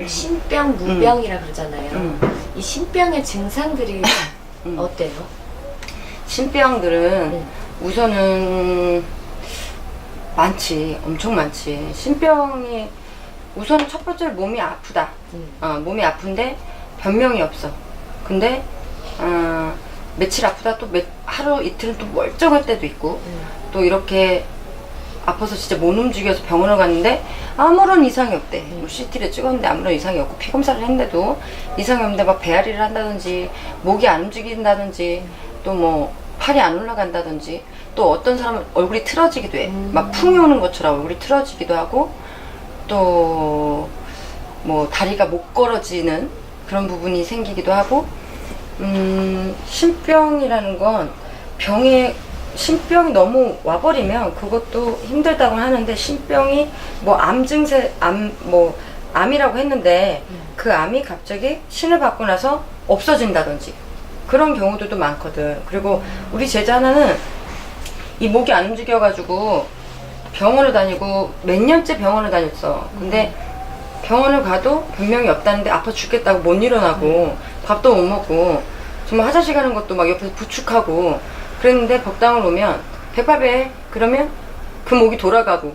신병, 무병이라 그러잖아요. 이 신병의 증상들이 어때요? 신병들은 우선은 많지, 엄청 많지. 신병이 우선 첫 번째 몸이 아프다. 몸이 아픈데 변명이 없어. 근데 며칠 아프다 또 하루 이틀은 또 멀쩡할 때도 있고 또 이렇게 아파서 진짜 못 움직여서 병원을 갔는데 아무런 이상이 없대. 뭐 CT를 찍었는데 아무런 이상이 없고 피 검사를 했는데도 이상이 없는데 막 배앓이를 한다든지 목이 안 움직인다든지 또 뭐 팔이 안 올라간다든지 또 어떤 사람은 얼굴이 틀어지기도 해. 막 풍이 오는 것처럼 얼굴이 틀어지기도 하고 또 뭐 다리가 못 걸어지는 그런 부분이 생기기도 하고 신병이라는 건 신병이 너무 와버리면 그것도 힘들다고 하는데 신병이 뭐 암이라고 했는데 그 암이 갑자기 신을 받고 나서 없어진다든지 그런 경우들도 많거든. 그리고 우리 제자 하나는 이 목이 안 움직여가지고 병원을 다니고 몇 년째 병원을 다녔어. 근데 병원을 가도 변명이 없다는데 아파 죽겠다고 못 일어나고 밥도 못 먹고 정말 화장실 가는 것도 막 옆에서 부축하고 그랬는데 법당을 오면 백밥에 그러면 그 목이 돌아가고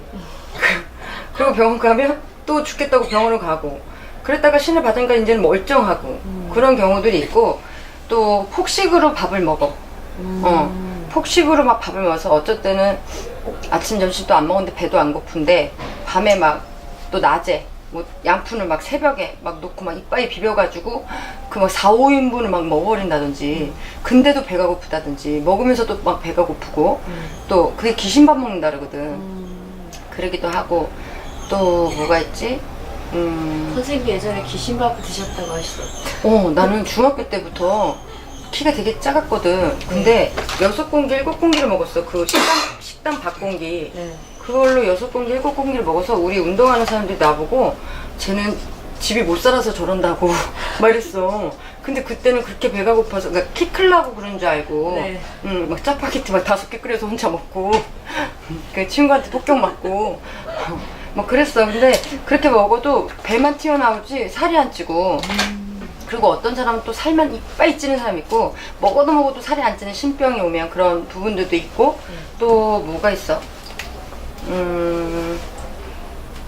그리고 병원 가면 또 죽겠다고 병원을 가고 그랬다가 신을 받으니까 이제는 멀쩡하고 그런 경우들이 있고 또 폭식으로 밥을 먹어. 폭식으로 막 밥을 먹어서 어쩔 때는 아침 점심도 안 먹었는데 배도 안 고픈데 밤에 막 또 낮에 뭐 양푼을 막 새벽에 막 놓고 막 이빨이 비벼가지고 그 막 4, 5인분을 막 먹어버린다든지 근데도 배가 고프다든지 먹으면서도 막 배가 고프고 또 그게 귀신밥 먹는다 그러거든. 그러기도 하고 또 뭐가 있지? 선생님 예전에 귀신밥 드셨다고 하시던데. 나는 중학교 때부터 키가 되게 작았거든. 근데 6공기, 7공기를 먹었어. 그 식당 밥공기. 네. 그걸로 6공기, 7공기를 먹어서 우리 운동하는 사람들이 나보고 쟤는 집이 못 살아서 저런다고 막 이랬어. 근데 그때는 그렇게 배가 고파서 그러니까 키 크려고 그런 줄 알고 네. 막 짜파게티 막 5개 끓여서 혼자 먹고 그 친구한테 폭격 맞고 막 그랬어. 근데 그렇게 먹어도 배만 튀어나오지 살이 안 찌고 그리고 어떤 사람은 또 살만 이빨 찌는 사람이 있고 먹어도 살이 안 찌는 신병이 오면 그런 부분들도 있고 또 뭐가 있어?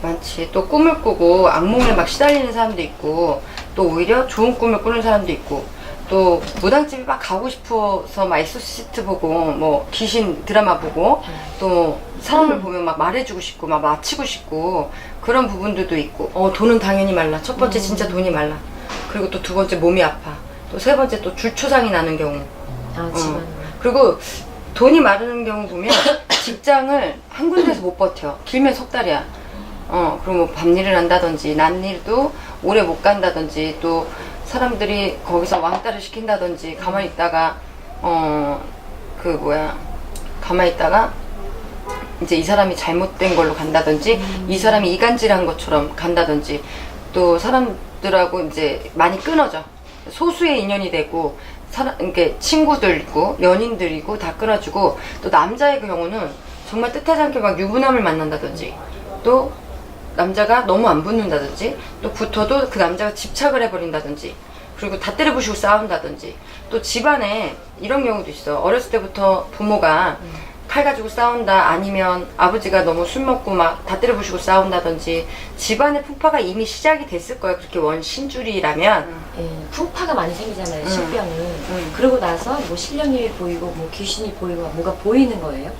많지. 또 꿈을 꾸고 악몽에 막 시달리는 사람도 있고 또 오히려 좋은 꿈을 꾸는 사람도 있고 또 무당집에 막 가고 싶어서 막 엑소시스트 보고 뭐 귀신 드라마 보고 또 사람을 보면 막 말해주고 싶고 막 맞히고 싶고 그런 부분들도 있고 돈은 당연히 말라. 첫 번째 진짜 돈이 말라. 그리고 또 두 번째 몸이 아파. 또 세 번째 또 줄초상이 나는 경우. 집안. 그리고 돈이 마르는 경우 보면 직장을 한 군데서 못 버텨. 길면 석 달이야. 그리고 뭐 밤일을 한다든지 난일도 오래 못 간다든지 또 사람들이 거기서 왕따를 시킨다든지 가만히 있다가 가만히 있다가 이제 이 사람이 잘못된 걸로 간다든지 이 사람이 이간질한 것처럼 간다든지 또 사람들하고 이제 많이 끊어져. 소수의 인연이 되고 이렇게 친구들이고 연인들이고 다 끊어주고 또 남자의 경우는 정말 뜻하지 않게 막 유부남을 만난다든지 또 남자가 너무 안 붙는다든지 또 붙어도 그 남자가 집착을 해버린다든지 그리고 다 때려부시고 싸운다든지 또 집안에 이런 경우도 있어. 어렸을 때부터 부모가 칼 가지고 싸운다 아니면 아버지가 너무 술 먹고 막 다 때려부시고 싸운다든지 집안의 풍파가 이미 시작이 됐을 거야. 그렇게 원신줄이라면 풍파가 많이 생기잖아요. 신병은. 그러고 나서 뭐 신령이 보이고 뭐 귀신이 보이고 뭐가 보이는 거예요?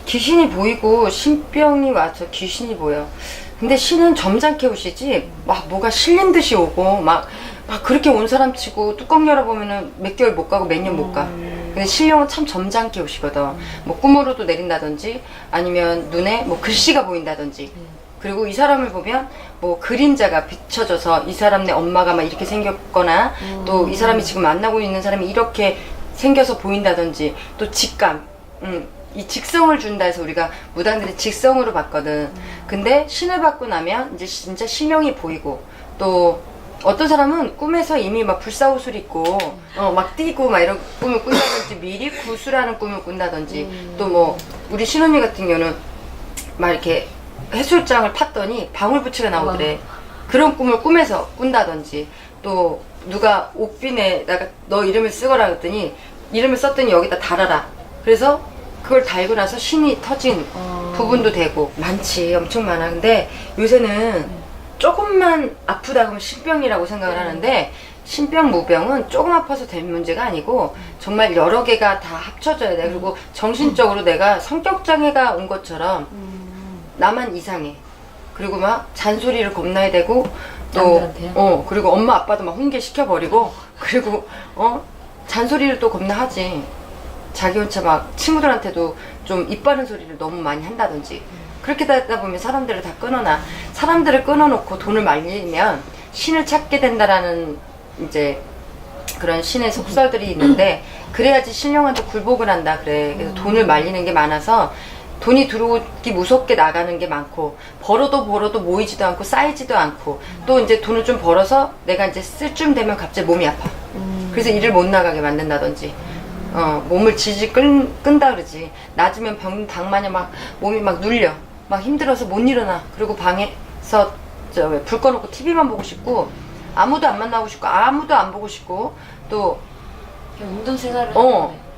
귀신이 보이고 신병이 와서 귀신이 보여. 근데 신은 점잖게 오시지 막 뭐가 실린 듯이 오고 막 그렇게 온 사람 치고 뚜껑 열어보면은 몇 개월 못 가고 몇 년 못 가. 근데 신령은 참 점잖게 오시거든. 뭐 꿈으로도 내린다든지 아니면 눈에 뭐 글씨가 보인다든지 그리고 이 사람을 보면 뭐 그림자가 비춰져서 이 사람 내 엄마가 막 이렇게 생겼거나 또 이 사람이 지금 만나고 있는 사람이 이렇게 생겨서 보인다든지 또 직감 이 직성을 준다 해서 우리가 무당들이 직성으로 봤거든. 근데 신을 받고 나면 이제 진짜 신령이 보이고 또 어떤 사람은 꿈에서 이미 막 불사옷을 입고 막 뛰고 막 이런 꿈을 꾼다든지 미리 구수라는 꿈을 꾼다든지 또 뭐 우리 신혼이 같은 경우는 막 이렇게 해수욕장을 팠더니 방울부채가 나오더래. 그런 꿈을 꿈에서 꾼다든지, 또 누가 옥빈에다가 너 이름을 쓰거라 했더니 이름을 썼더니 여기다 달아라. 그래서 그걸 달고 나서 신이 터진 부분도 되고 많지. 엄청 많아. 근데 요새는 조금만 아프다 그러면 신병이라고 생각을 하는데, 신병 무병은 조금 아파서 될 문제가 아니고 정말 여러 개가 다 합쳐져야 돼. 그리고 정신적으로 내가 성격장애가 온 것처럼 나만 이상해. 그리고 막 잔소리를 겁나야 되고, 또 남들한테요? 그리고 엄마 아빠도 막 훈계시켜버리고, 그리고 잔소리를 또 겁나 하지. 자기 혼자 막 친구들한테도 좀 입 바른 소리를 너무 많이 한다든지. 그렇게 되다 보면 사람들을 다 끊어놔. 사람들을 끊어놓고 돈을 말리면 신을 찾게 된다라는 이제 그런 신의 속설들이 있는데, 그래야지 신령한테 굴복을 한다 그래. 그래서 돈을 말리는 게 많아서 돈이 들어오기 무섭게 나가는 게 많고, 벌어도 모이지도 않고 쌓이지도 않고, 또 이제 돈을 좀 벌어서 내가 이제 쓸 쯤 되면 갑자기 몸이 아파. 그래서 일을 못 나가게 만든다든지, 몸을 지지 끈다 그러지. 낮으면 당마냥 막 몸이 막 눌려. 막 힘들어서 못 일어나. 그리고 방에서 불 꺼놓고 TV만 보고 싶고, 아무도 안 만나고 싶고, 아무도 안 보고 싶고, 또 그냥 운동생활을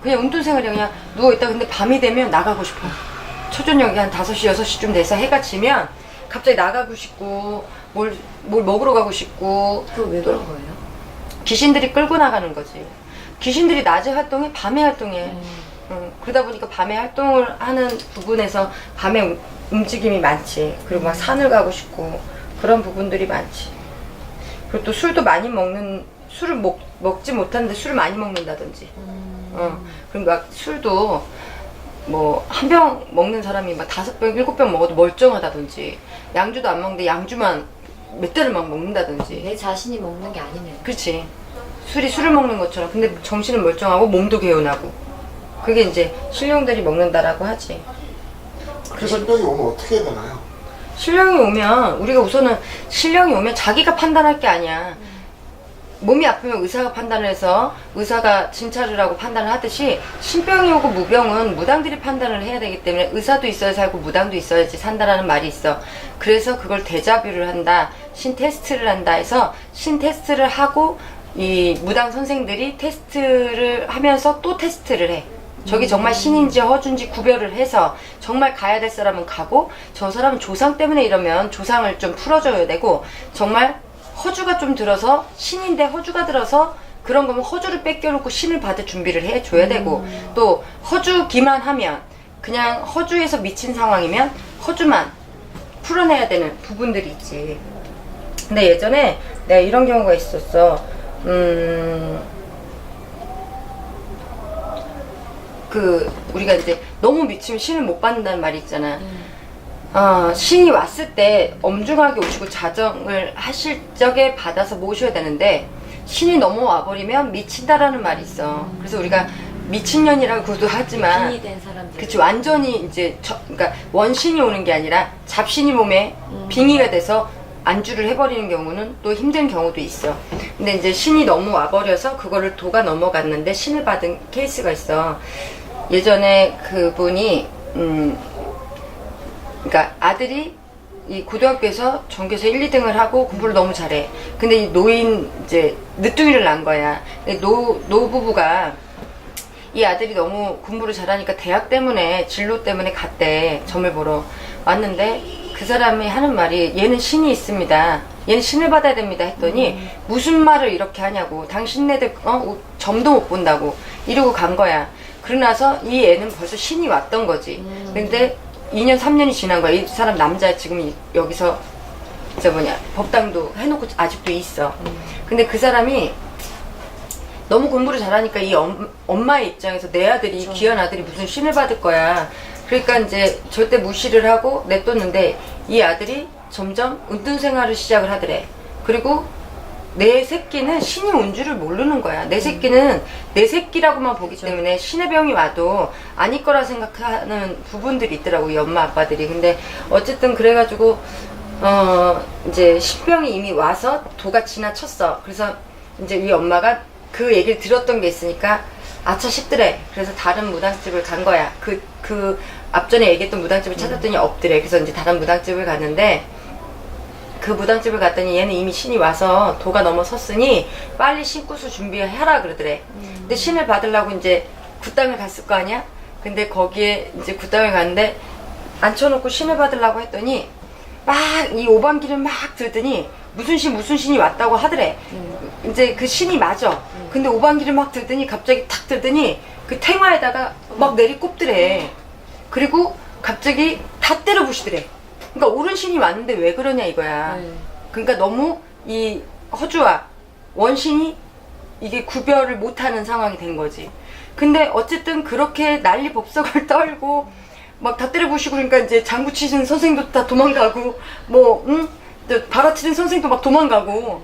그냥 운동생활이 그냥 누워있다. 근데 밤이 되면 나가고 싶어. 초저녁이 한 5시, 6시쯤 돼서 해가 지면 갑자기 나가고 싶고, 뭘 먹으러 가고 싶고. 그거 왜 그런 거예요? 귀신들이 끌고 나가는 거지. 귀신들이 낮에 활동해, 밤에 활동해. 그러다 보니까 밤에 활동을 하는 부분에서 밤에 움직임이 많지. 그리고 막 산을 가고 싶고, 그런 부분들이 많지. 그리고 또 술도 많이 술을 먹지 못하는데 술을 많이 먹는다든지. 그럼 막 술도 뭐 한 병 먹는 사람이 막 5병, 7병 먹어도 멀쩡하다든지, 양주도 안 먹는데 양주만 몇 달을 막 먹는다든지. 내 자신이 먹는 게 아니네. 그렇지. 술이 술을 먹는 것처럼. 근데 정신은 멀쩡하고 몸도 개운하고. 그게 이제 신령들이 먹는다라고 하지. 그 신병이 오면 어떻게 해야 되나요? 신령이 오면, 우리가 우선은 신령이 오면 자기가 판단할 게 아니야. 몸이 아프면 의사가 판단을 해서 의사가 진찰을 하고 판단을 하듯이, 신병이 오고 무병은 무당들이 판단을 해야 되기 때문에 의사도 있어야 살고 무당도 있어야지 산다라는 말이 있어. 그래서 그걸 데자뷰를 한다, 신 테스트를 한다 해서, 신 테스트를 하고 이 무당 선생들이 테스트를 하면서 또 테스트를 해. 저기 정말 신인지 허준지 구별을 해서 정말 가야 될 사람은 가고, 저 사람은 조상 때문에 이러면 조상을 좀 풀어줘야 되고, 정말 허주가 좀 들어서, 신인데 허주가 들어서 그런 거면 허주를 뺏겨놓고 신을 받을 준비를 해줘야 되고, 또 허주기만 하면, 그냥 허주에서 미친 상황이면 허주만 풀어내야 되는 부분들이 있지. 근데 예전에 내가 이런 경우가 있었어. 우리가 이제 너무 미치면 신을 못 받는다는 말이 있잖아. 신이 왔을 때 엄중하게 오시고 자정을 하실 적에 받아서 모셔야 되는데, 신이 너무 와버리면 미친다라는 말이 있어. 그래서 우리가 미친년이라고도 하지만, 빙이 된 사람들. 그치, 완전히 이제 그러니까 원신이 오는 게 아니라 잡신이 몸에 빙의가 돼서 안주를 해버리는 경우는 또 힘든 경우도 있어. 근데 이제 신이 너무 와버려서 그거를 도가 넘어갔는데 신을 받은 케이스가 있어. 예전에 그분이 그러니까 아들이 이 고등학교에서 전교에서 1, 2등을 하고 공부를 너무 잘해. 근데 이 노인 이제 늦둥이를 낳은 거야. 근데 노부부가 이 아들이 너무 공부를 잘하니까 대학 때문에, 진로 때문에 갔대. 점을 보러 왔는데, 그 사람이 하는 말이, 얘는 신이 있습니다, 얘는 신을 받아야 됩니다 했더니, 무슨 말을 이렇게 하냐고. 당신네들 점도 못 본다고 이러고 간 거야. 그러고 나서 이 애는 벌써 신이 왔던 거지. 근데 2년 3년이 지난 거야. 이 사람 남자 지금 여기서 법당도 해놓고 아직도 있어. 근데 그 사람이 너무 공부를 잘하니까 이 엄마의 입장에서 내 아들이, 그렇죠, 귀한 아들이 무슨 신을 받을 거야. 그러니까 이제 절대 무시를 하고 냅뒀는데, 이 아들이 점점 운동 생활을 시작을 하더래. 그리고 내 새끼는 신이 온 줄을 모르는 거야. 내 새끼는 내 새끼라고만 보기 때문에 신의 병이 와도 아닐 거라 생각하는 부분들이 있더라고, 이 엄마 아빠들이. 근데 어쨌든 그래가지고 이제 신병이 이미 와서 도가 지나쳤어. 그래서 이제 이 엄마가 그 얘기를 들었던 게 있으니까 아차 싶더래. 그래서 다른 무당집을 간 거야. 그 앞전에 얘기했던 무당집을 찾았더니 없더래. 그래서 이제 다른 무당집을 갔는데, 그 무당집을 갔더니 얘는 이미 신이 와서 도가 넘어섰으니 빨리 신구수 준비하라 그러더래. 근데 신을 받으려고 이제 굿당을 갔을 거 아니야? 근데 거기에 이제 굿당을 갔는데 앉혀놓고 신을 받으려고 했더니 막 이 오반기를 막 들더니 무슨 신이 왔다고 하더래. 이제 그 신이 맞아. 근데 오반기를 막 들더니 갑자기 탁 들더니 그 탱화에다가 막 내리꼽더래. 그리고 갑자기 다 때려 부시더래. 그러니까 옳은 신이 왔는데 왜 그러냐 이거야. 그러니까 너무 이 허주와 원신이 이게 구별을 못하는 상황이 된 거지. 근데 어쨌든 그렇게 난리 법석을 떨고 막 다 때려 부시고 그러니까 이제 장구 치는 선생도 다 도망가고 뭐 바라치는 선생도 막 도망가고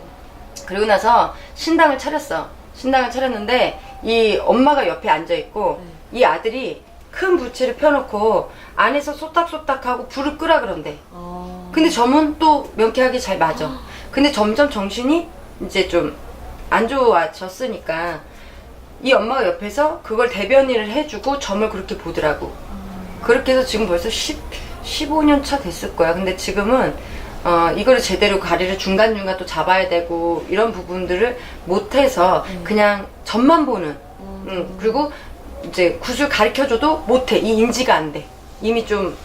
그러고 나서 신당을 차렸어. 신당을 차렸는데 이 엄마가 옆에 앉아 있고 이 아들이 큰 부채를 펴놓고 안에서 쏟닥쏟닥하고 불을 끄라 그런대. 근데 점은 또 명쾌하게 잘 맞아. 근데 점점 정신이 이제 좀 안 좋아졌으니까 이 엄마가 옆에서 그걸 대변인을 해주고 점을 그렇게 보더라고. 그렇게 해서 지금 벌써 15년 차 됐을 거야. 근데 지금은 이거를 제대로 가리를 중간중간 또 잡아야 되고 이런 부분들을 못해서 그냥 점만 보는 그리고 이제 굿을 가르쳐줘도 못해. 이 인지가 안 돼. 이미 좀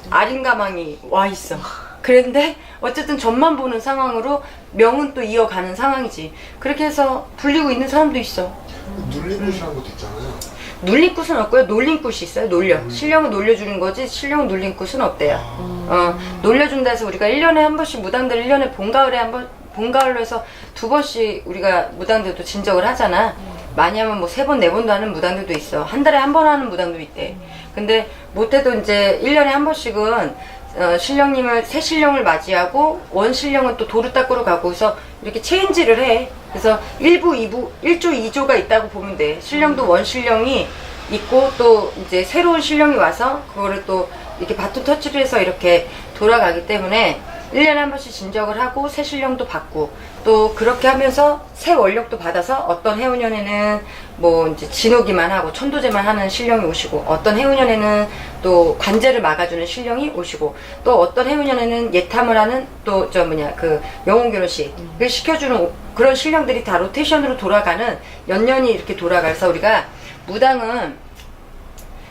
아린가망이 와 있어. 그런데 어쨌든 점만 보는 상황으로 명은 또 이어가는 상황이지. 그렇게 해서 불리고 있는 사람도 있어. 눌림굿이라는 것도 있잖아요. 눌림굿은 없고요. 놀림굿이 있어요. 놀려. 신령은 놀려주는 거지 신령은 놀림굿은 없대요. 놀려준다 해서 우리가 1년에 한 번씩 무당들 1년에 봄가을에 한 번, 봄가을로 해서 2번씩 우리가 무당들도 진적을 하잖아. 많이 하면 뭐 3번, 4번도 하는 무당들도 있어. 한 달에 한 번 하는 무당도 있대. 근데 못해도 이제 1년에 한 번씩은 신령님을, 새 신령을 맞이하고 원 신령은 또 도루 닦으러 가고 해서 이렇게 체인지를 해. 그래서 1부, 2부, 1조, 2조가 있다고 보면 돼. 신령도 원 신령이 있고 또 이제 새로운 신령이 와서 그거를 또 이렇게 바톤 터치를 해서 이렇게 돌아가기 때문에 1년에 한 번씩 진적을 하고 새 신령도 받고 또 그렇게 하면서 새 원력도 받아서 어떤 해운년에는 뭐 이제 진호기만 하고 천도제만 하는 신령이 오시고 어떤 해운년에는 또 관제를 막아주는 신령이 오시고 또 어떤 해운년에는 예탐을 하는 또 그 영혼 결혼식을 시켜주는 그런 신령들이 다 로테이션으로 돌아가는 연년이 이렇게 돌아가서 우리가 무당은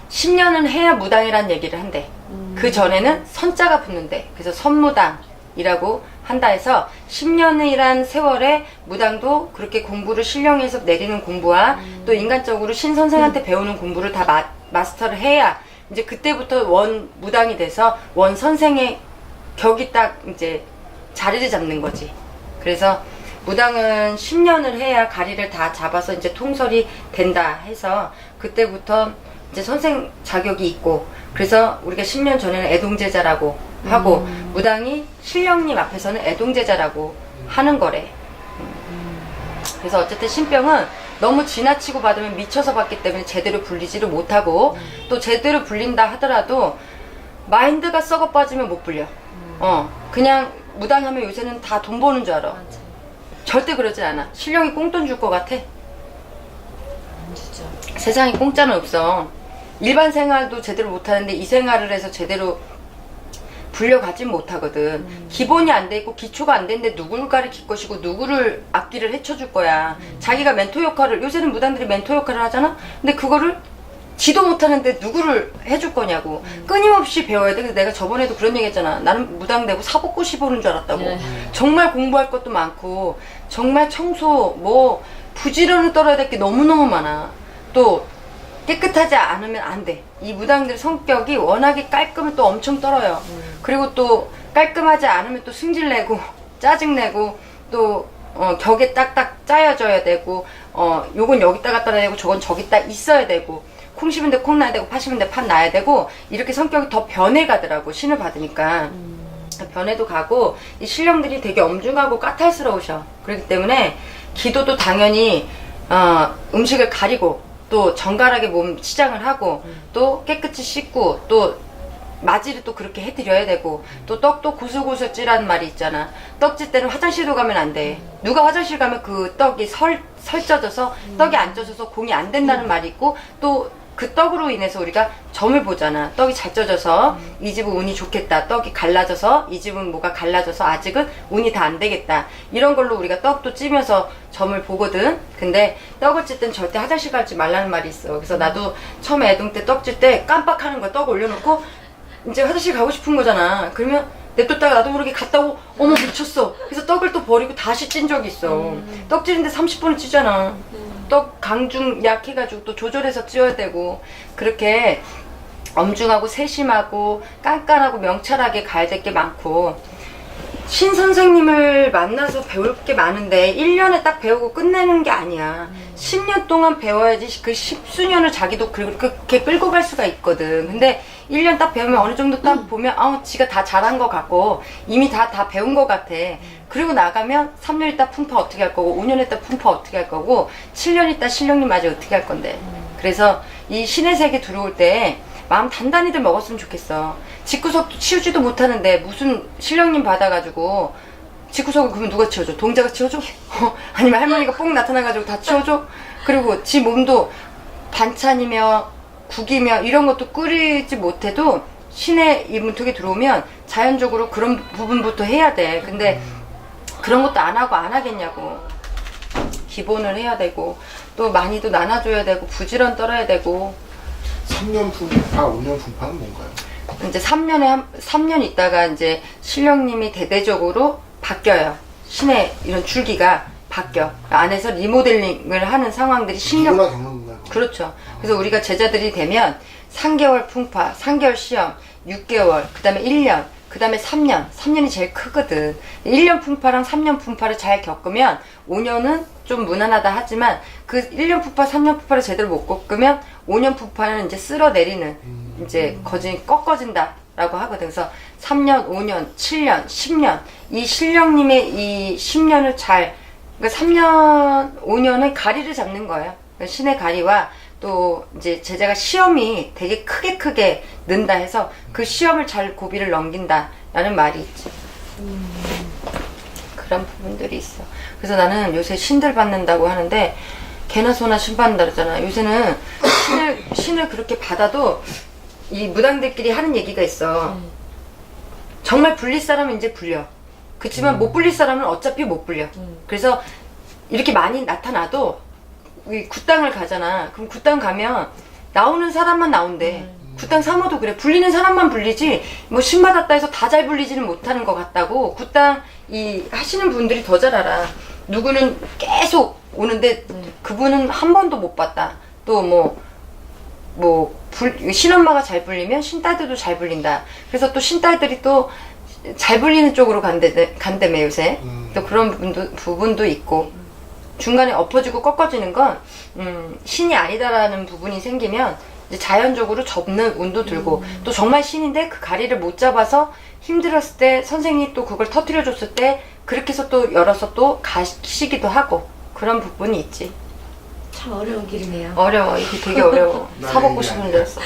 10년은 해야 무당이란 얘기를 한대. 그 전에는 선자가 붙는데 그래서 선무당이라고 한다 해서 10년이란 세월에 무당도 그렇게 공부를 신령에서 내리는 공부와 또 인간적으로 신선생한테 배우는 공부를 다 마스터를 해야 이제 그때부터 원 무당이 돼서 원 선생의 격이 딱 이제 자리를 잡는 거지. 그래서 무당은 10년을 해야 가리를 다 잡아서 이제 통솔이 된다 해서 그때부터 이제 선생 자격이 있고 그래서 우리가 10년 전에는 애동제자라고 하고 무당이 신령님 앞에서는 애동제자라고 하는 거래. 그래서 어쨌든 신병은 너무 지나치고 받으면 미쳐서 받기 때문에 제대로 불리지를 못하고 또 제대로 불린다 하더라도 마인드가 썩어 빠지면 못 불려. 그냥 무당하면 요새는 다 돈 버는 줄 알아. 맞아. 절대 그러지 않아. 신령이 꽁돈 줄 것 같아? 진짜. 세상에 공짜는 없어. 일반 생활도 제대로 못하는데 이 생활을 해서 제대로 불려가진 못하거든. 기본이 안 돼 있고 기초가 안 되는데 누구를 가르칠 것이고 누구를 앞길을 헤쳐줄 거야. 자기가 멘토 역할을, 요새는 무당들이 멘토 역할을 하잖아? 근데 그거를 지도 못하는데 누구를 해줄 거냐고. 끊임없이 배워야 돼. 그래서 내가 저번에도 그런 얘기 했잖아. 나는 무당 되고 사법고시 보는 줄 알았다고. 정말 공부할 것도 많고 정말 청소 뭐 부지런히 떨어야 될 게 너무너무 많아. 또 깨끗하지 않으면 안 돼. 이 무당들 성격이 워낙에 깔끔을 또 엄청 떨어요. 그리고 또 깔끔하지 않으면 또 승질내고 짜증내고 또 격에 딱딱 짜여져야 되고 요건 여기다 갖다 놔야 되고 저건 저기다 있어야 되고 콩 심은데 콩 나야 되고 파 심은데 팥 나야 되고 이렇게 성격이 더 변해가더라고. 신을 받으니까 변해도 가고 이 신령들이 되게 엄중하고 까탈스러우셔. 그렇기 때문에 기도도 당연히 음식을 가리고 또 정갈하게 몸 치장을 하고 또 깨끗이 씻고 또 맞이를 또 그렇게 해드려야 되고 또 떡도 고슬고슬찌라는 말이 있잖아. 떡질 때는 화장실도 가면 안 돼. 누가 화장실 가면 그 떡이 설쪄져서 떡이 안 쪄져서 공이 안 된다는 말이 있고 또 그 떡으로 인해서 우리가 점을 보잖아. 떡이 잘 쪄져서 이 집은 운이 좋겠다. 떡이 갈라져서 이 집은 뭐가 갈라져서 아직은 운이 다 안 되겠다. 이런 걸로 우리가 떡도 찌면서 점을 보거든. 근데 떡을 찔 땐 절대 화장실 가지 말라는 말이 있어. 그래서 나도 처음에 애동 때 떡 찔 때 깜빡하는 거야. 떡 올려놓고 이제 화장실 가고 싶은 거잖아. 그러면 냅뒀다가 나도 모르게 갔다 오고 어머 미쳤어. 그래서 떡을 또 버리고 다시 찐 적이 있어. 떡 찌는데 30분을 찌잖아. 떡 강중 약해가지고 또 조절해서 찌어야 되고 그렇게 엄중하고 세심하고 깐깐하고 명찰하게 가야 될 게 많고 신 선생님을 만나서 배울 게 많은데 1년에 딱 배우고 끝내는 게 아니야. 10년 동안 배워야지 그 10수년을 자기도 그렇게 끌고 갈 수가 있거든. 근데 1년 딱 배우면 어느 정도 딱 보면 지가 다 잘한 것 같고 이미 다 배운 것 같아. 그리고 나가면 3년 있다 풍파 어떻게 할 거고 5년 있다 풍파 어떻게 할 거고 7년 있다 신령님 맞아 어떻게 할 건데. 그래서 이 신의 세계 들어올 때 마음 단단히들 먹었으면 좋겠어. 집구석도 치우지도 못하는데 무슨 신령님 받아가지고 집구석을 그러면 누가 치워줘? 동자가 치워줘? 아니면 할머니가 뽕 나타나가지고 다 치워줘? 그리고 지 몸도 반찬이며 국이며 이런 것도 끓이지 못해도 신의 이 문턱에 들어오면 자연적으로 그런 부분부터 해야 돼. 근데 그런 것도 안 하고 안 하겠냐고. 기본을 해야 되고 또 많이도 나눠줘야 되고 부지런 떨어야 되고. 3년 분파, 5년 분파는 뭔가요? 이제 3년 있다가 이제 신령님이 대대적으로 바뀌어요. 신의 이런 줄기가 바뀌어. 안에서 리모델링을 하는 상황들이 신령. 누구나 겪는 건가요? 그렇죠. 그래서 우리가 제자들이 되면 3개월 풍파, 3개월 시험, 6개월, 그 다음에 1년, 그 다음에 3년. 3년이 제일 크거든. 1년 풍파랑 3년 풍파를 잘 겪으면 5년은 좀 무난하다 하지만 그 1년 풍파, 3년 풍파를 제대로 못 겪으면 5년 풍파는 이제 쓸어내리는 이제 꺾어진다라고 하거든. 그래서 3년, 5년, 7년, 10년 이 신령님의 이 10년을 그러니까 3년, 5년은 가리를 잡는 거예요. 그러니까 신의 가리와 또 이제 제자가 시험이 되게 크게 는다 해서 그 시험을 잘 고비를 넘긴다라는 말이 있지. 그런 부분들이 있어. 그래서 나는 요새 신들 받는다고 하는데 개나 소나 신 받는다 그러잖아. 요새는 신을 그렇게 받아도 이 무당들끼리 하는 얘기가 있어. 정말 불릴 사람은 이제 불려. 그치만 못 불릴 사람은 어차피 못 불려. 그래서 이렇게 많이 나타나도 이 굿당을 가잖아. 그럼 굿당 가면 나오는 사람만 나온대. 굿당 사모도 그래. 불리는 사람만 불리지 뭐 신받았다 해서 다 잘 불리지는 못하는 것 같다고. 굿당 하시는 분들이 더 잘 알아. 누구는 계속 오는데 그분은 한 번도 못 봤다. 또 신엄마가 잘 불리면 신딸들도 잘 불린다. 그래서 또 신딸들이 또 잘 불리는 쪽으로 간다며 요새. 또 그런 부분도 있고. 중간에 엎어지고 꺾어지는 건 신이 아니다라는 부분이 생기면 이제 자연적으로 접는 운도 들고 또 정말 신인데 그 가리를 못 잡아서 힘들었을 때 선생님이 또 그걸 터뜨려 줬을 때 그렇게 해서 또 열어서 또 가시기도 하고 그런 부분이 있지. 참 어려운 길이네요. 어려워. 이게 되게 어려워. 나는 사먹고 이게 싶은 아니야. 데였어.